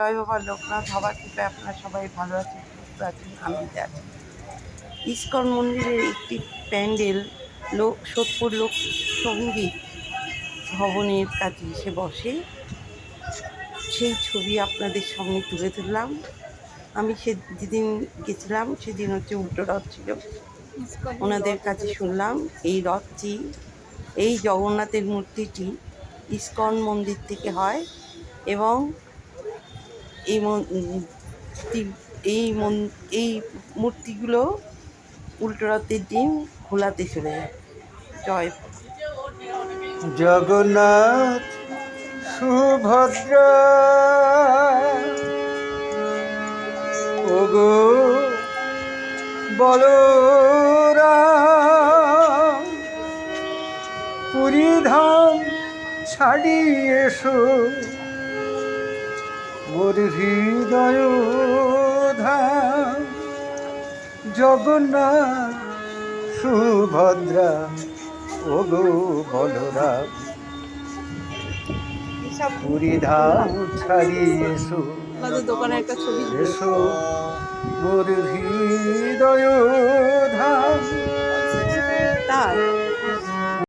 জয় বাবা লোকনাথ বাবার কৃপায় আপনারা সবাই ভালো আছেন, সুস্থ আছেন, আনন্দে আছেন। ইস্কন মন্দিরের একটি প্যান্ডেল সোদপুর লোক সঙ্গীত ভবনের কাছে এসে বসে, সেই ছবি আপনাদের সামনে তুলে ধরলাম। আমি যেদিন গেছিলাম সেদিন হচ্ছে উল্টো রথ ছিল। ওনাদের কাছে শুনলাম এই রথটি, এই জগন্নাথের মূর্তিটি ইস্কন মন্দির থেকে হয় এবং এই মূর্তিগুলো উল্টো রথের দিন ভোলাতে চলে যায়। জয় জগন্নাথ সুভদ্রা ওগো বলরাম, পুরী ধাম ছাড়িয়ে এসো, মোর হৃদয় ধাম। জগন্নাথ সুভদ্রা ওগো বলরাম, পুরী ধাম ছাড়িয়ে এসো, দোকানে একটা ছবি এসো মোর হৃদয়